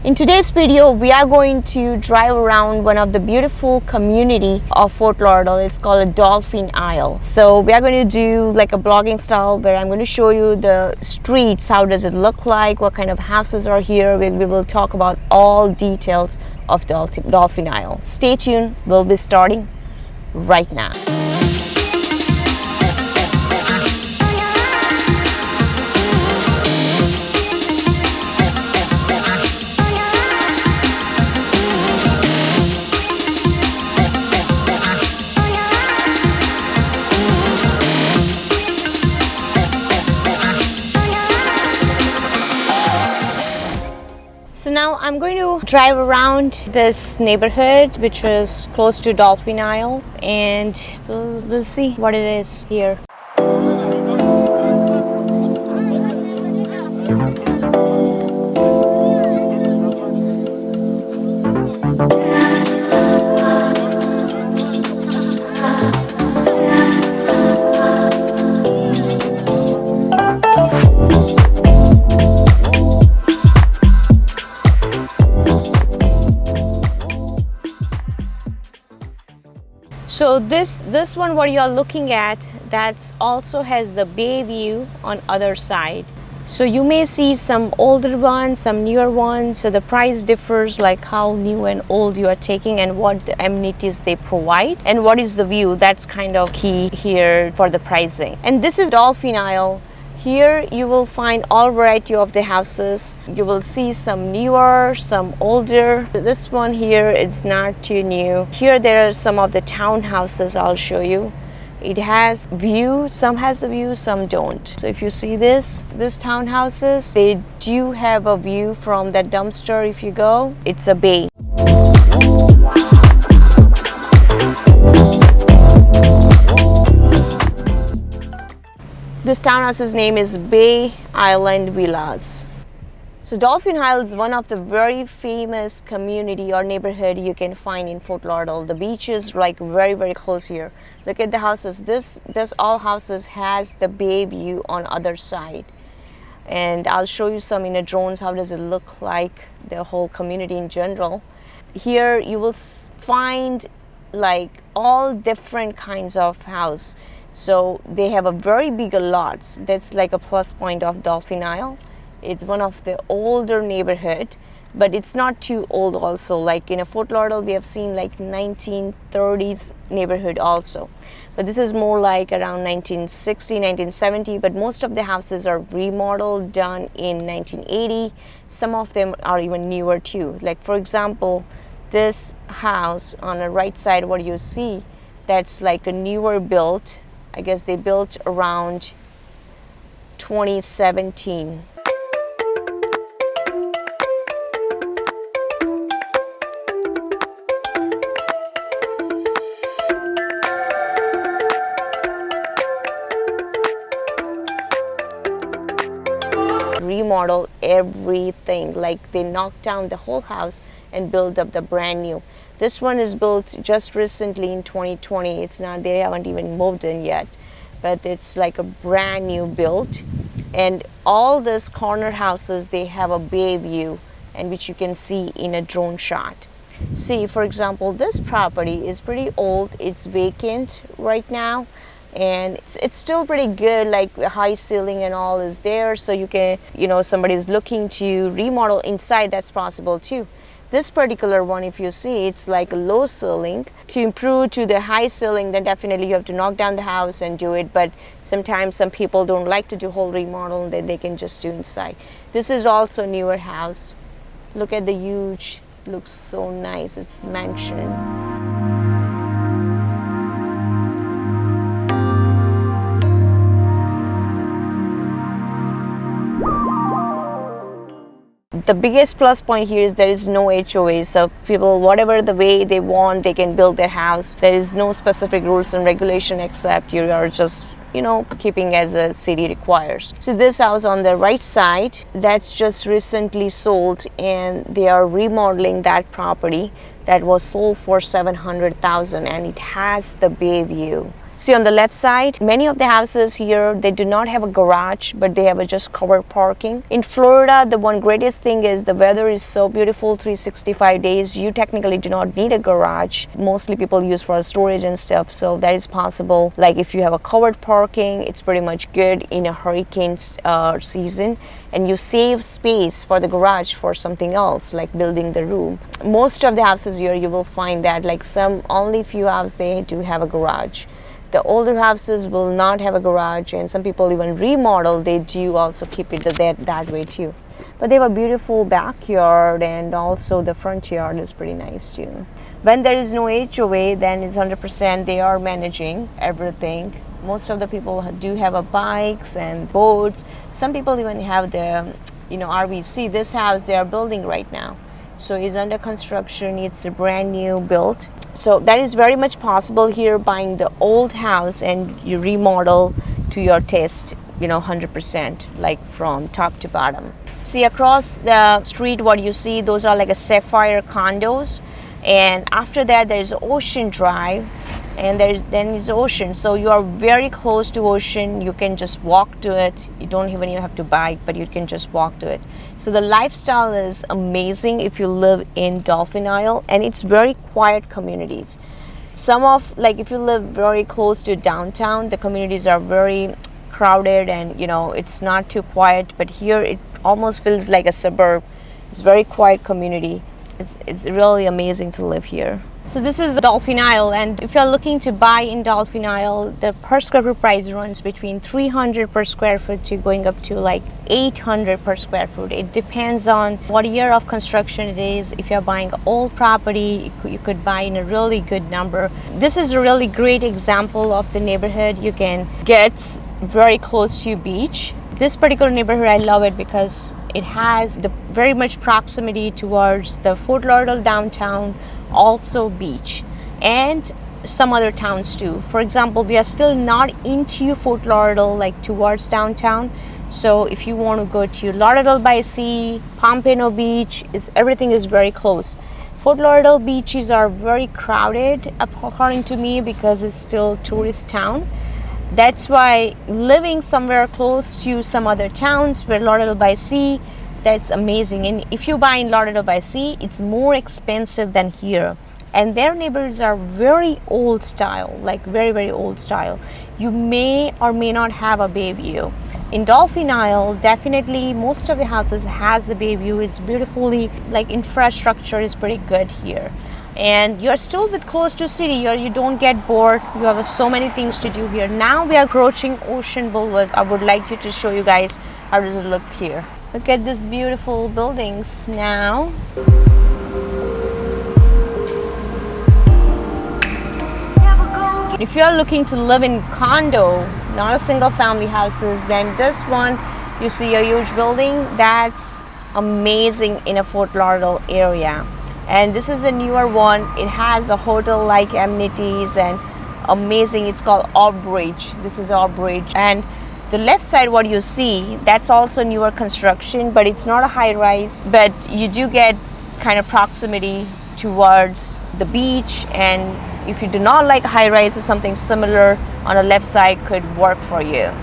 In today's video, we are going to drive around one of the beautiful community of Fort Lauderdale. It's called a Dolphin Isle. So we are going to do like a blogging style where I'm going to show you the streets, how does it look like, what kind of houses are here. We will talk about all details of Dolphin Isle. Stay tuned, we'll be starting right now. So now I'm going to drive around this neighborhood which is close to Dolphin Isle, and we'll see what it is here. So this one what you are looking at, that also has the bay view on other side. So you may see some older ones, some newer ones. So the price differs like how new and old you are taking and what the amenities they provide and what is the view. That's kind of key here for the pricing. And this is Dolphin Isle. Here you will find all variety of the houses. You will see some newer, some older. This one here is not too new. Here there are some of the townhouses I'll show you. It has view, some has a view, some don't. So if you see these townhouses, they do have a view from that dumpster. If you go, it's a bay. This townhouse's name is Bay Island Villas. So Dolphin Isle is one of the very famous community or neighborhood you can find in Fort Lauderdale. The beach is like very close here. Look at the houses. This all houses has the bay view on other side. And I'll show you some in a drones. How does it look like the whole community in general? Here you will find like all different kinds of house. So they have a very big lots. That's like a plus point of Dolphin Isle. It's one of the older neighborhood, but it's not too old also. Like in a Fort Lauderdale, we have seen like 1930s neighborhood also. But this is more like around 1960, 1970, but most of the houses are remodeled, done in 1980. Some of them are even newer too. Like for example, this house on the right side, what you see, that's like a newer built. I guess they built around 2017. Remodel everything, like they knocked down the whole house and built up the brand new. This one is built just recently in 2020. It's not, they haven't even moved in yet, but it's like a brand new built. And all these corner houses, they have a bay view, and which you can see in a drone shot. See, for example, this property is pretty old. It's vacant right now, and it's still pretty good, like high ceiling and all is there. So you can, somebody's looking to remodel inside, that's possible too. This particular one, if you see, it's like a low ceiling. To improve to the high ceiling, then definitely you have to knock down the house and do it. But sometimes some people don't like to do whole remodel, then they can just do inside. This is also newer house. Look at the huge, looks so nice. It's mansion. The biggest plus point here is there is no HOA, so people, whatever the way they want, they can build their house. There is no specific rules and regulation except you are just, keeping as a city requires. So this house on the right side, that's just recently sold, and they are remodeling that property that was sold for $700,000, and it has the bay view. See on the left side, many of the houses here, they do not have a garage, but they have a just covered parking. In Florida, the one greatest thing is the weather is so beautiful 365 days. You technically do not need a garage. Mostly people use for storage and stuff, so that is possible. Like if you have a covered parking, it's pretty much good in a hurricane season, and you save space for the garage for something else like building the room. Most of the houses here you will find that, like some only few houses they do have a garage. The older houses will not have a garage, and some people even remodel, they do also keep it that way too. But they have a beautiful backyard, and also the front yard is pretty nice too. When there is no HOA, then it's 100% they are managing everything. Most of the people do have a bikes and boats. Some people even have the RVs. See this house they are building right now, so it's under construction. It's a brand new built. So that is very much possible here, buying the old house and you remodel to your taste, 100%, like from top to bottom. See across the street, what you see, those are like a sapphire condos, and after that there is Ocean Drive, and then is ocean. So you are very close to ocean. You can just walk to it. You don't even have to bike, but you can just walk to it. So the lifestyle is amazing if you live in Dolphin Isle, and it's very quiet communities. If you live very close to downtown, the communities are very crowded, and it's not too quiet, but here it almost feels like a suburb. It's very quiet community. It's really amazing to live here. So this is Dolphin Isle, and if you're looking to buy in Dolphin Isle, the per square foot price runs between $300 per square foot to going up to like $800 per square foot. It depends on what year of construction it is. If you're buying an old property, you could buy in a really good number. This is a really great example of the neighborhood. You can get very close to beach. This particular neighborhood, I love it because it has the very much proximity towards the Fort Lauderdale downtown, also beach, and some other towns too. For example, we are still not into Fort Lauderdale, like towards downtown. So if you want to go to Lauderdale by Sea, Pompano Beach, everything is very close. Fort Lauderdale beaches are very crowded, according to me, because it's still a tourist town. That's why living somewhere close to some other towns where Lauderdale by Sea, that's amazing. And if you buy in Lauderdale by Sea, it's more expensive than here. And their neighborhoods are very old style, like very, very old style. You may or may not have a bay view. In Dolphin Isle, definitely most of the houses has a bay view. It's beautifully, like infrastructure is pretty good here. And you're still close to city. You don't get bored. You have so many things to do here. Now we are approaching Ocean Boulevard. I would like you to show you guys how does it look here. Look at these beautiful buildings now. If you're looking to live in condo, not a single family houses, then this one, you see a huge building. That's amazing in a Fort Lauderdale area. And this is a newer one. It has the hotel-like amenities and amazing. It's called Bridge. This is Bridge. And the left side, what you see, that's also newer construction, but it's not a high-rise. But you do get kind of proximity towards the beach. And if you do not like high-rise or something similar on the left side, could work for you.